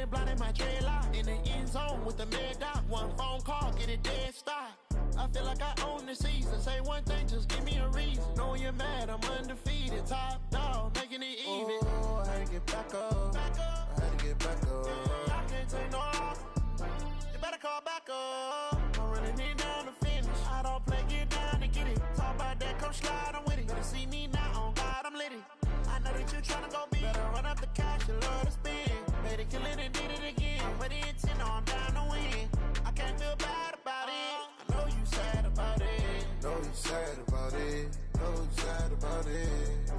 blind in my dreadlock. In the end zone with the mad dot. One phone call, get it dead stop. I feel like I own the season. Say one thing, just give me a reason. Knowing you're mad, I'm undefeated. Top dog, making it even. Oh, I had to get back up. I had to get back up. I can't take no off. You better call back up. I'm running it down to finish. I don't play, get down to get it. Talk about that, come slide, I'm with it. Better see me now, on God, I'm lit it. I know that you tryna go big. Better run up the cash, you love to spend. Made it, kill it, and did it again. Put it in 10, no, I'm down to win. I can't feel bad about it. I know you sad about it. Know you sad about it. Know you sad about it.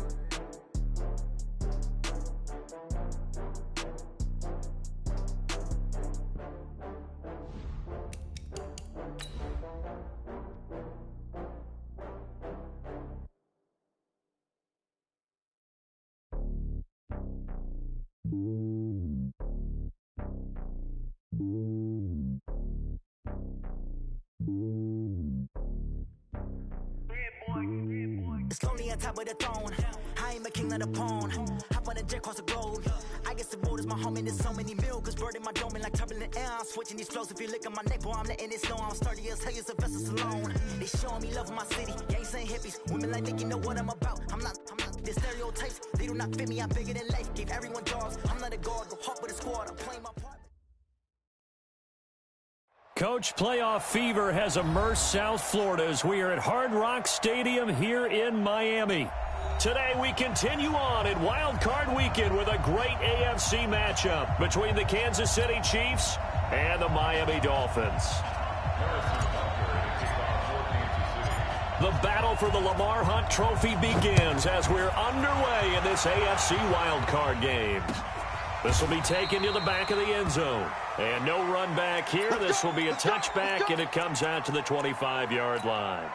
It's lonely on top of the throne. I ain't a king of the pawn. Hop on a jet across the globe. I guess the road is my home and there's so many milkers burning my dome like turbulent air. I'm switching these flows. If you look at my neck, boy, I'm letting it snow. I'm sturdy as hell, it's a vessel alone. They showing me love in my city. Gangs ain't hippies. Women like think you know what I'm about. I'm not the stereotypes. They do not fit me. I'm bigger than life. Gave everyone jobs. I'm not a guard. Go hop with a squad. I'm playing my part. Coach, playoff fever has immersed South Florida as we are at Hard Rock Stadium here in Miami. Today we continue on in Wild Card Weekend with a great AFC matchup between the Kansas City Chiefs and the Miami Dolphins. The battle for the Lamar Hunt Trophy begins as we're underway in this AFC Wild Card game. This will be taken to the back of the end zone. And no run back here. This will be a touchback, and it comes out to the 25-yard line.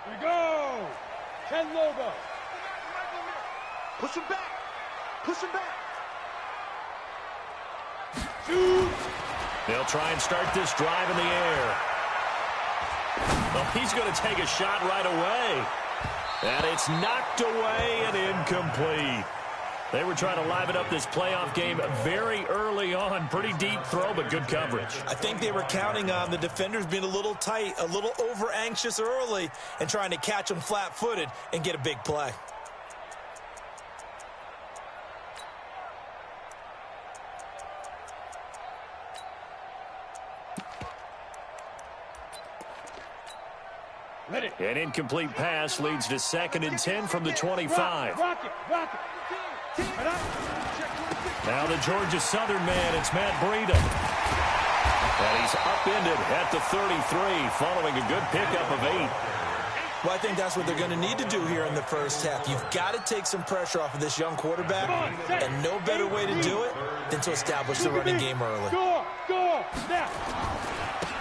Here we go. 10 logo. Push him back. Push him back. Shoot. They'll try and start this drive in the air. Well, he's going to take a shot right away. And it's knocked away and incomplete. They were trying to liven up this playoff game very early on. Pretty deep throw, but good coverage. I think they were counting on the defenders being a little tight, a little over-anxious early, and trying to catch them flat-footed and get a big play. An incomplete pass leads to 2nd and 10 from the 25. Rock it. Now the Georgia Southern man, it's Matt Breida. And he's upended at the 33 following a good pickup of 8. Well, I think that's what they're going to need to do here in the first half. You've got to take some pressure off of this young quarterback, and no better way to do it than to establish the running game early. Go, snap.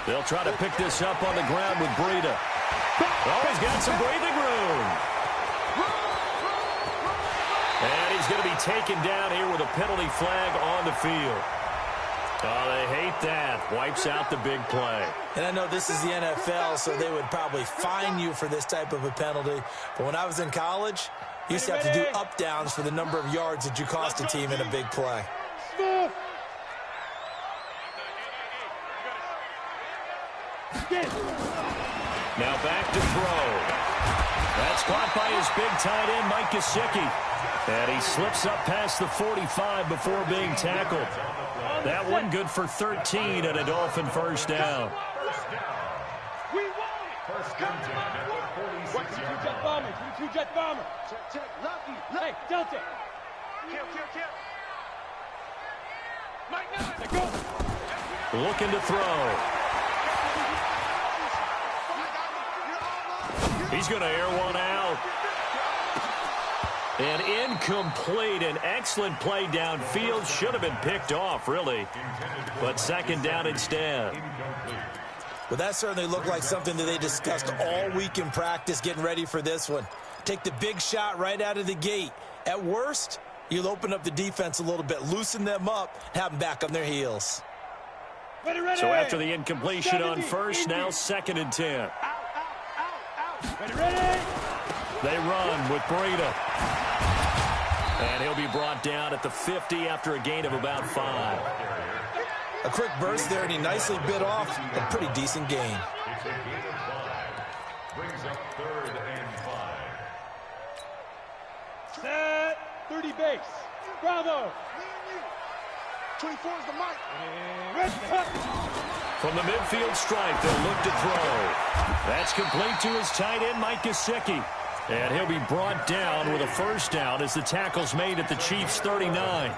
They'll try to pick this up on the ground with Breida. Oh, he's got some breathing room. And he's going to be taken down here with a penalty flag on the field. Oh, they hate that. Wipes out the big play. And I know this is the NFL, so they would probably fine you for this type of a penalty. But when I was in college, you used to have to do up-downs for the number of yards that you cost a team in a big play. Now back to throw. That's caught by his big tight end, Mike Gesicki. And he slips up past the 45 before being tackled. That one good for 13 and a Dolphin first down. We won it. 22-jet bomber. Check. Lucky. Hey, Delta. Kill. Mike, go. Looking to throw. He's going to air one out. And incomplete. An excellent play downfield. Should have been picked off, really. But 2nd down instead. Well, that certainly looked like something that they discussed all week in practice getting ready for this one. Take the big shot right out of the gate. At worst, You'll open up the defense a little bit, loosen them up, have them back on their heels. Ready, ready. So after the incompletion on first, now 2nd and 10. Out. Ready, ready. They run with Breida. And he'll be brought down at the 50 after a gain of about 5. A quick burst there, and he nicely bit off a pretty decent gain. Brings up 3rd and 5. Set. 30 base. Bravo. 24 is the mic. From the midfield stripe, they'll look to throw. That's complete to his tight end, Mike Gesicki. And he'll be brought down with a first down as the tackle's made at the Chiefs' 39.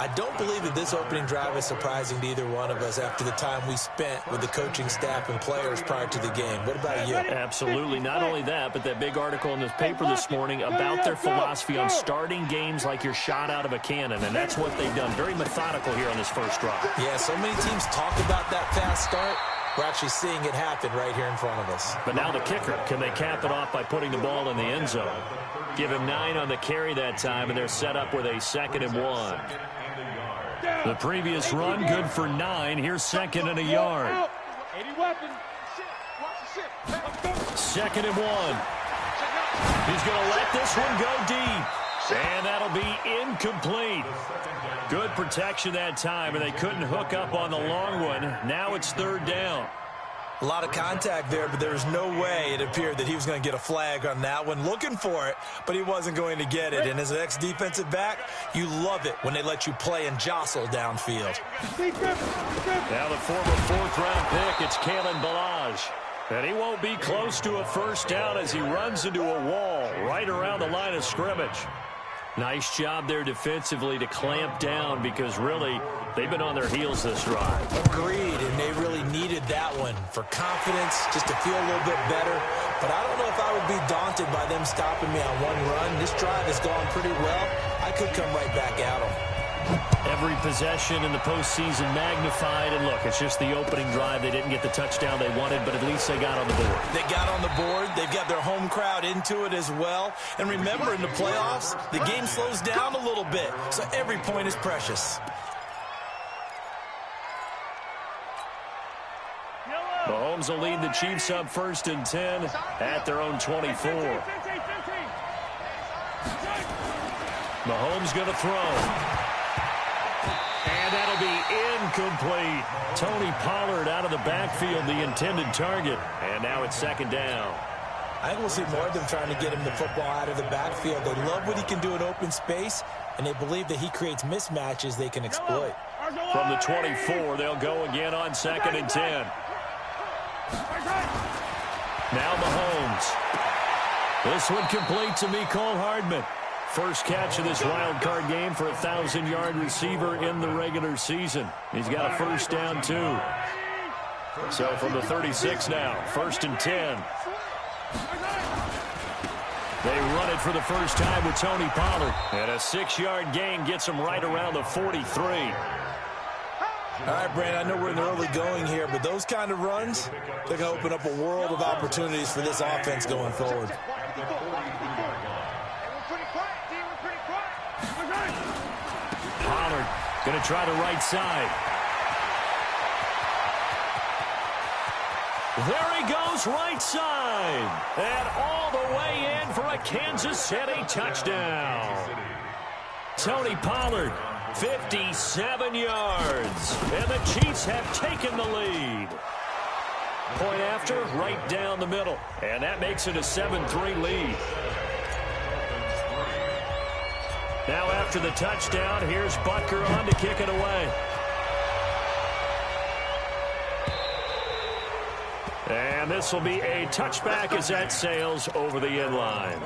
I don't believe that this opening drive is surprising to either one of us after the time we spent with the coaching staff and players prior to the game. What about you? Absolutely. Not only that, but that big article in this paper this morning about their philosophy on starting games like you're shot out of a cannon, and that's what they've done. Very methodical here on this first drive. Yeah, so many teams talk about that fast start. We're actually seeing it happen right here in front of us. But now the kicker. Can they cap it off by putting the ball in the end zone? Give him 9 on the carry that time, and they're set up with a 2nd and 1. The previous run, good for 9. Here's 2nd and a yard. 80 weapon. 2nd and 1. He's going to let this one go deep. And that'll be incomplete. Good protection that time, and they couldn't hook up on the long one. Now it's 3rd down. A lot of contact there, but there was no way it appeared that he was going to get a flag on that one. Looking for it, but he wasn't going to get it. And as an ex-defensive back, you love it when they let you play and jostle downfield. Now the former 4th-round pick, it's Kalen Ballage. And he won't be close to a first down as he runs into a wall right around the line of scrimmage. Nice job there defensively to clamp down because really they've been on their heels this drive. Agreed, and they really needed that one for confidence, just to feel a little bit better. But I don't know if I would be daunted by them stopping me on one run. This drive has gone pretty well. I could come right back at them. Every possession in the postseason magnified, and look, it's just the opening drive. They didn't get the touchdown they wanted, but at least they got on the board. They got on the board. They've got their home crowd into it as well. And remember, in the playoffs, the game slows down a little bit, so every point is precious. Mahomes will lead the Chiefs up 1st and 10 at their own 24. Mahomes going to throw. And that'll be incomplete. Tony Pollard out of the backfield, the intended target. And now it's 2nd down. I think we'll see more of them trying to get him the football out of the backfield. They love what he can do in open space, and they believe that he creates mismatches they can exploit. From the 24, they'll go again on 2nd and 10. Now Mahomes. This one complete to Mecole Hardman. First catch of this wild card game for a 1,000-yard receiver in the regular season. He's got a first down, too. So from the 36 now, 1st and 10. They run it for the first time with Tony Pollard. And a 6-yard gain gets him right around the 43. All right, Brandon, I know we're in the early going here, but those kind of runs, they're going to open up a world of opportunities for this offense going forward. Pollard going to try the right side. There he goes, right side. And all the way in for a Kansas City touchdown. Tony Pollard, 57 yards. And the Chiefs have taken the lead. Point after, right down the middle. And that makes it a 7-3 lead. Now after the touchdown, here's Butker on to kick it away. And this will be a touchback as that sails over the end line.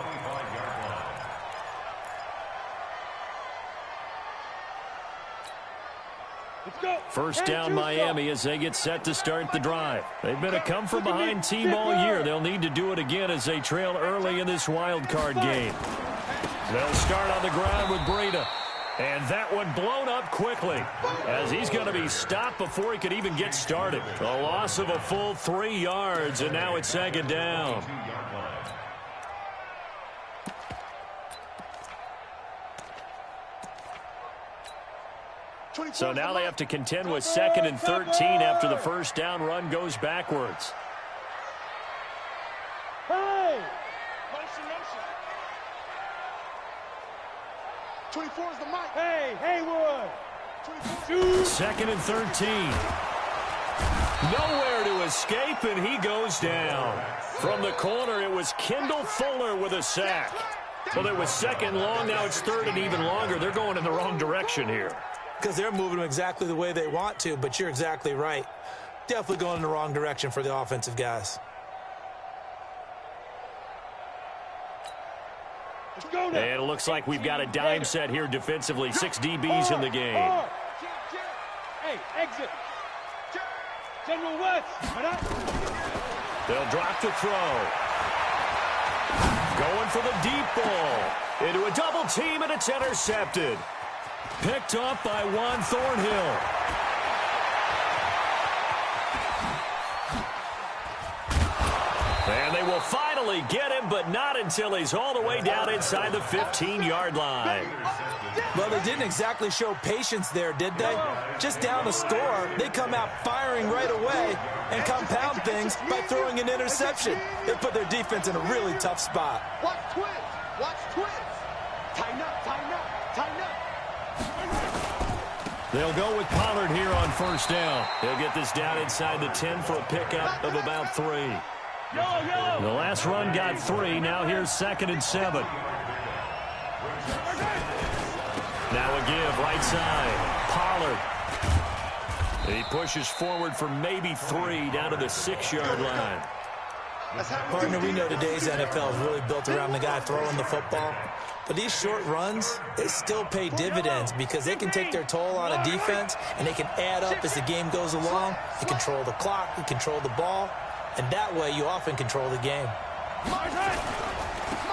First down Miami as they get set to start the drive. They've been a come-from-behind team all year. They'll need to do it again as they trail early in this wild card game. They'll start on the ground with Breida. And that one blown up quickly as he's going to be stopped before he could even get started. A loss of a full 3 yards, and now it's 2nd down. So now they have to contend with 2nd and 13 after the first down run goes backwards. Hey! Motion, motion. 24 is the mic. Hey, Haywood! 2nd and 13. Nowhere to escape, and he goes down. From the corner, it was Kendall Fuller with a sack. Well, it was 2nd long, now it's 3rd and even longer. They're going in the wrong direction here. Because they're moving them exactly the way they want to, but you're exactly right. Definitely going in the wrong direction for the offensive guys. And it looks like we've got a dime set here defensively. 6 DBs in the game. Hey, exit. General West. They'll drop the throw. Going for the deep ball. Into a double team, and it's intercepted. Picked up by Juan Thornhill. And they will finally get him, but not until he's all the way down inside the 15-yard line. Well, they didn't exactly show patience there, did they? Just down a score, they come out firing right away and compound things by throwing an interception. They put their defense in a really tough spot. Watch twins. Watch twins. Tighten up, tighten up, tighten up. They'll go with Pollard here on first down. He'll get this down inside the 10 for a pickup of about 3. The last run got 3. Now here's 2nd and 7. Now a give right side. Pollard. He pushes forward for maybe 3 down to the 6-yard line. Partner, we know today's NFL is really built around the guy throwing the football. But these short runs, they still pay dividends because they can take their toll on a defense and they can add up as the game goes along. You control the clock, you control the ball, and that way you often control the game.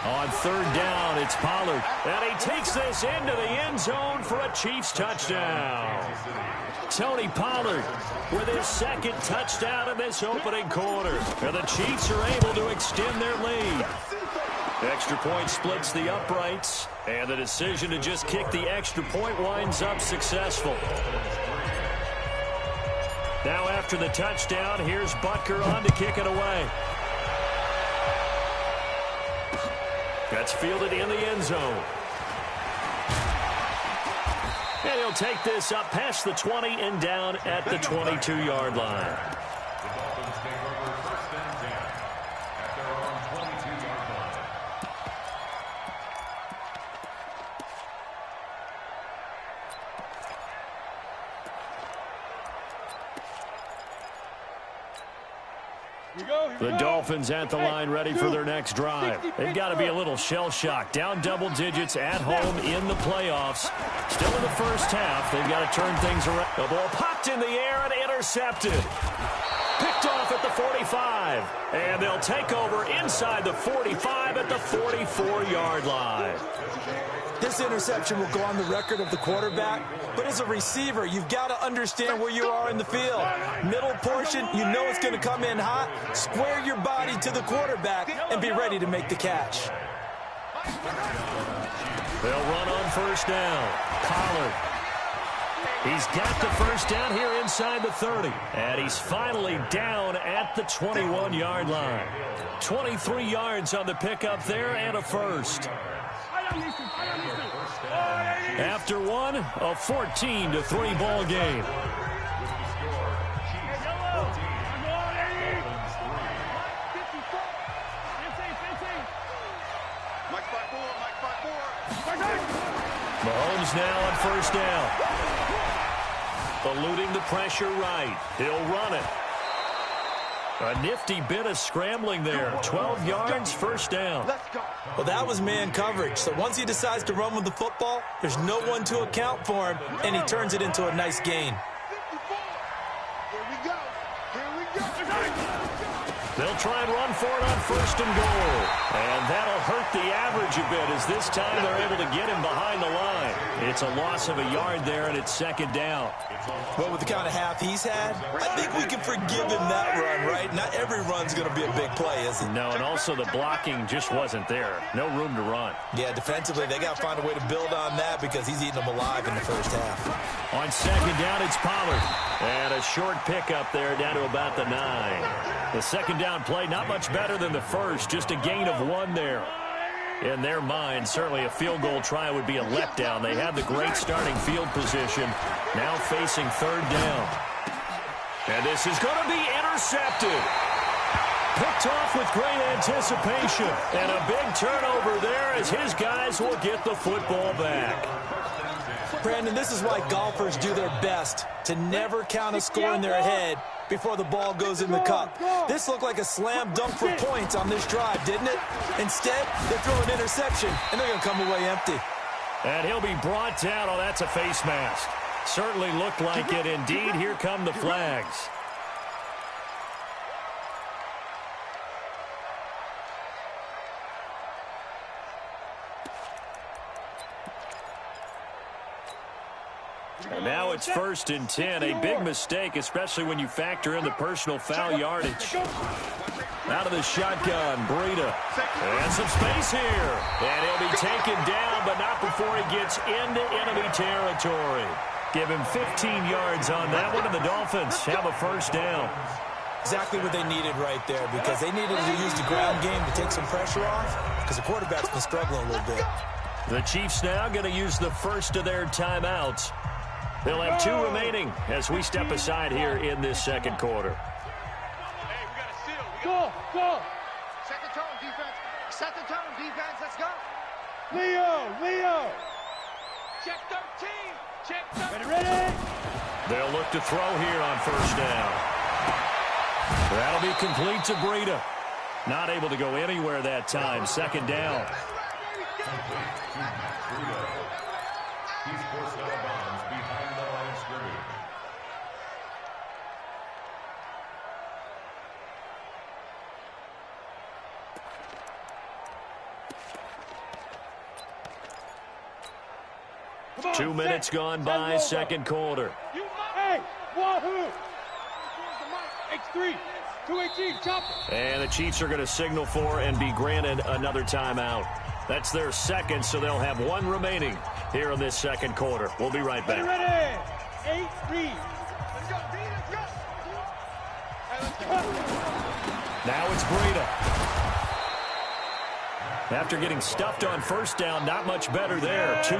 On 3rd down, it's Pollard. And he takes this into the end zone for a Chiefs touchdown. Tony Pollard with his 2nd touchdown in this opening quarter. And the Chiefs are able to extend their lead. Extra point splits the uprights. And the decision to just kick the extra point winds up successful. Now after the touchdown, here's Butker on to kick it away. That's fielded in the end zone. And he'll take this up past the 20 and down at the 22-yard line. The Dolphins at the line ready for their next drive. They've got to be a little shell-shocked. Down double digits at home in the playoffs. Still in the first half. They've got to turn things around. The ball popped in the air and intercepted. Picked off at the 45. And they'll take over inside the 45 at the 44-yard line. This interception will go on the record of the quarterback, but as a receiver, you've got to understand where you are in the field. Middle portion, you know it's going to come in hot. Square your body to the quarterback and be ready to make the catch. They'll run on first down. Pollard. He's got the first down here inside the 30. And he's finally down at the 21-yard line. 23 yards on the pickup there and a first. After one, a 14-3 ball game. Mahomes now on first down. Eluding the pressure right. He'll run it. A nifty bit of scrambling there. 12 yards, first down. Well, that was man coverage. So once he decides to run with the football, there's no one to account for him, and he turns it into a nice gain. They'll try and run for it on first and goal. And that'll hurt the average a bit as this time they're able to get him behind the line. It's a loss of a yard there, and it's second down. Well, with the kind of half he's had, I think we can forgive him that run, right? Not every run's going to be a big play, is it? No, and also the blocking just wasn't there. No room to run. Yeah, defensively, they got to find a way to build on that because he's eating them alive in the first half. On second down, it's Pollard. And a short pickup there down to about the 9. The second down play, not much better than the first, just a gain of 1 there. In their mind, certainly a field goal try would be a letdown. They had the great starting field position, now facing third down. And this is going to be intercepted. Picked off with great anticipation. And a big turnover there as his guys will get the football back. Brandon, this is why golfers do their best to never count a score in their head before the ball goes in the cup. This looked like a slam dunk for points on this drive, didn't it? Instead, they throw an interception, and they're going to come away empty. And he'll be brought down. Oh, that's a face mask. Certainly looked like it. Indeed, here come the flags. And now it's 1st and 10. A big mistake, especially when you factor in the personal foul yardage. Out of the shotgun, Breida. And some space here. And he'll be taken down, but not before he gets into enemy territory. Give him 15 yards on that one, and the Dolphins have a first down. Exactly what they needed right there, because they needed to use the ground game to take some pressure off, because the quarterback's been struggling a little bit. The Chiefs now going to use the first of their timeouts. They'll have 2 remaining as we step aside here in this second quarter. Hey, we got to seal. Go. Set the tone, defense. Set the tone, defense. Let's go. Leo. Check 13. Check 13. Ready. They'll look to throw here on first down. That'll be complete to Breida. Not able to go anywhere that time. Second down. He's forced out of bounds behind the line of scrimmage. Come on, 2 minutes gone by, second quarter. Hey, Wahoo! X3, 218, chopper. And the Chiefs are going to signal for and be granted another timeout. That's their second, so they'll have 1 remaining here in this second quarter. We'll be right back. Ready? 8-3. Let's go, D, let's go. Hey, let's go. Now it's Breida. After getting stuffed on first down, not much better there. 2